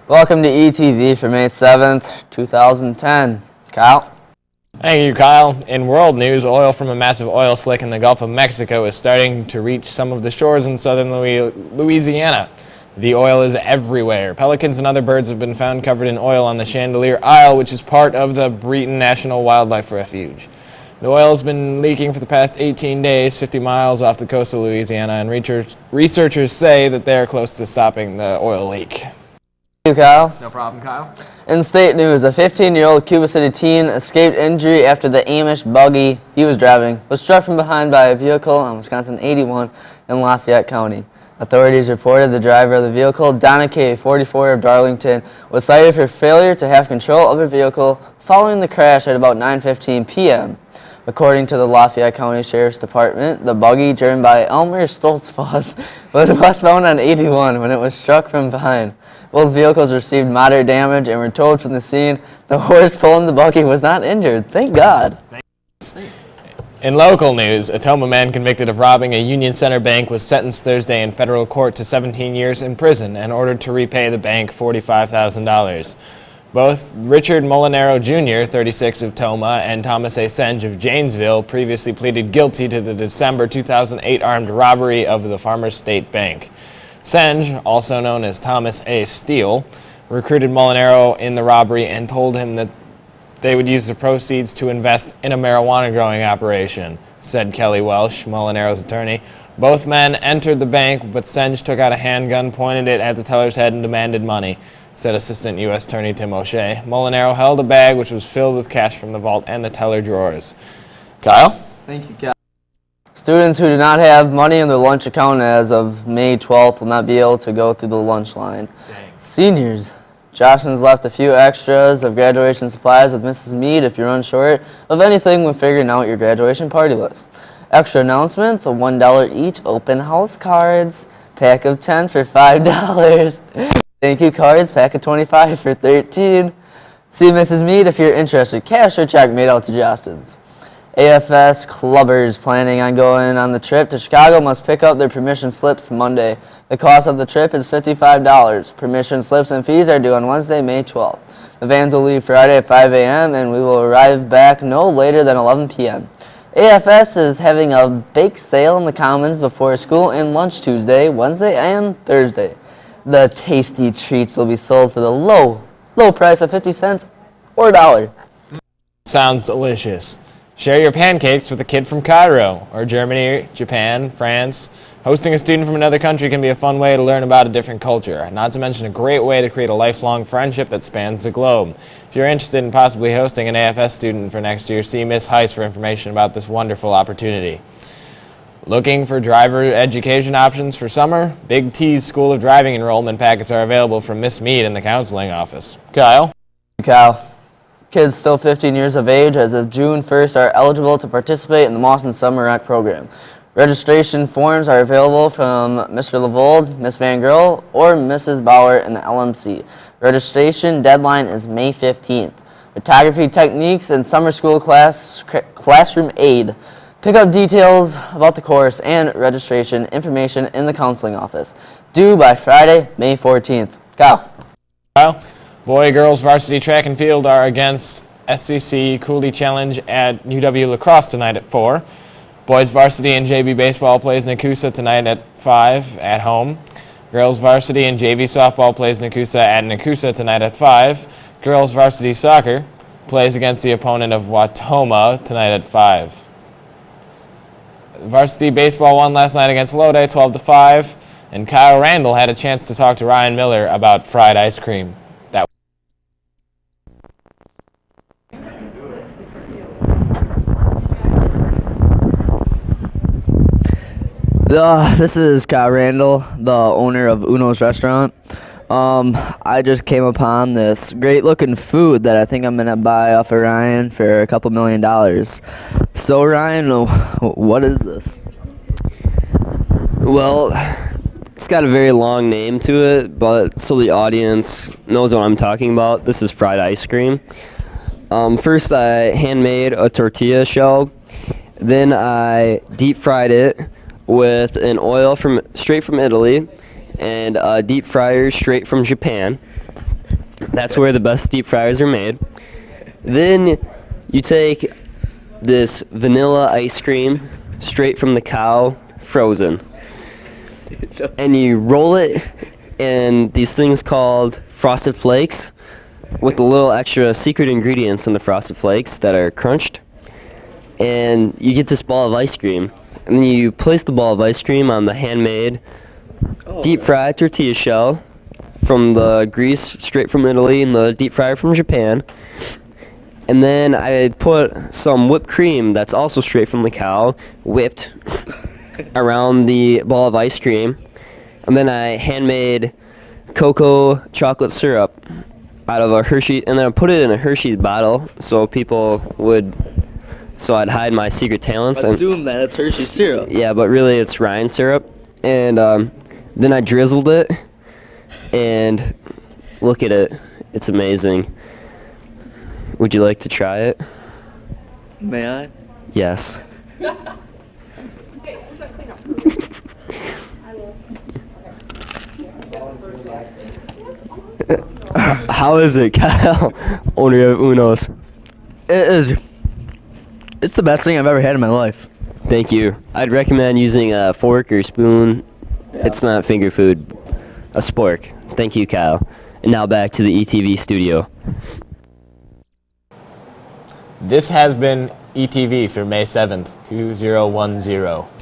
Welcome to ETV for May 7th, 2010. Kyle? Thank you, Kyle. In world news, oil from a massive oil slick in the Gulf of Mexico is starting to reach some of the shores in southern Louisiana. The oil is everywhere. Pelicans and other birds have been found covered in oil on the Chandelier Isle, which is part of the Breton National Wildlife Refuge. The oil has been leaking for the past 18 days, 50 miles off the coast of Louisiana, and researchers say that they are close to stopping the oil leak. Thank you, Kyle. No problem, Kyle. In state news, a 15-year-old Cuba City teen escaped injury after the Amish buggy he was driving was struck from behind by a vehicle on Wisconsin 81 in Lafayette County. Authorities reported the driver of the vehicle, Donna Kay, 44 of Darlington, was cited for failure to have control of her vehicle following the crash at about 9:15 p.m. According to the Lafayette County Sheriff's Department, the buggy driven by Elmer Stoltzfoss was westbound on 81 when it was struck from behind. Both vehicles received moderate damage and were towed from the scene. The horse pulling the buggy was not injured. Thank God. In local news, a Toma man convicted of robbing a Union Center bank was sentenced Thursday in federal court to 17 years in prison and ordered to repay the bank $45,000. Both Richard Molinaro Jr., 36 of Toma, and Thomas A. Senge of Janesville previously pleaded guilty to the December 2008 armed robbery of the Farmers State Bank. Senge, also known as Thomas A. Steele, recruited Molinaro in the robbery and told him that they would use the proceeds to invest in a marijuana growing operation, said Kelly Welsh, Molinaro's attorney. Both men entered the bank, but Senge took out a handgun, pointed it at the teller's head, and demanded money, said Assistant U.S. Attorney Tim O'Shea. Molinaro held a bag which was filled with cash from the vault and the teller drawers. Kyle? Thank you, Kyle. Students who do not have money in their lunch account as of May 12th will not be able to go through the lunch line. Dang. Seniors. Jostens left a few extras of graduation supplies with Mrs. Mead if you're unsure of anything when figuring out your graduation party list. Extra announcements, a $1 each open house cards, pack of 10 for $5. Thank you cards, pack of 25 for $13. See Mrs. Mead if you're interested. Cash or check made out to Jostens. AFS clubbers planning on going on the trip to Chicago must pick up their permission slips Monday. The cost of the trip is $55. Permission slips and fees are due on Wednesday, May 12th. The vans will leave Friday at 5 a.m. and we will arrive back no later than 11 p.m. AFS is having a bake sale in the Commons before school and lunch Tuesday, Wednesday, and Thursday. The tasty treats will be sold for the low price of 50 cents or $1. Sounds delicious. Share your pancakes with a kid from Cairo, or Germany, Japan, France. Hosting a student from another country can be a fun way to learn about a different culture, not to mention a great way to create a lifelong friendship that spans the globe. If you're interested in possibly hosting an AFS student for next year, see Miss Heiss for information about this wonderful opportunity. Looking for driver education options for summer? Big T's School of Driving enrollment packets are available from Miss Mead in the counseling office. Kyle? Kids still 15 years of age as of June 1st are eligible to participate in the Mawson Summer Rec program. Registration forms are available from Mr. Levold, Miss Van Girl, or Mrs. Bauer in the LMC. Registration deadline is May 15th. Photography techniques and summer school classroom aid. Pick up details about the course and registration information in the counseling office. Due by Friday, May 14th. Kyle? Boy-girls varsity track and field are against SCC Cooley Challenge at UW La Crosse tonight at 4. Boys varsity and JV baseball plays Nakusa tonight at 5 at home. Girls varsity and JV softball plays Nakusa at Nakusa tonight at 5. Girls varsity soccer plays against the opponent of Watoma tonight at 5. Varsity baseball won last night against Lodi 12-5, and Kyle Randall had a chance to talk to Ryan Miller about fried ice cream. This is Kyle Randall, the owner of Uno's Restaurant. I just came upon this great-looking food that I think I'm going to buy off of Ryan for a couple $1,000,000. So, Ryan, what is this? Well, it's got a very long name to it, but so the audience knows what I'm talking about, this is fried ice cream. First, I handmade a tortilla shell. Then I deep-fried it with an oil straight from Italy and a deep fryer straight from Japan. That's where the best deep fryers are made. Then you take this vanilla ice cream straight from the cow, frozen, and you roll it in these things called Frosted Flakes with a little extra secret ingredients in the Frosted Flakes that are crunched. And you get this ball of ice cream. And then you place the ball of ice cream on the handmade deep fried tortilla shell from the grease straight from Italy and the deep fryer from Japan. And then I put some whipped cream that's also straight from the cow, whipped around the ball of ice cream. And then I handmade cocoa chocolate syrup out of a Hershey, and then I put it in a Hershey's bottle so so I'd hide my secret talents. Assume that it's Hershey syrup. Yeah, but really it's Ryan syrup. And then I drizzled it, and look at it. It's amazing. Would you like to try it? May I? Yes. How is it, Kyle? Owner of Uno's. It's the best thing I've ever had in my life. Thank you. I'd recommend using a fork or spoon. Yeah. It's not finger food. A spork. Thank you, Kyle. And now back to the ETV studio. This has been ETV for May 7th, 2010.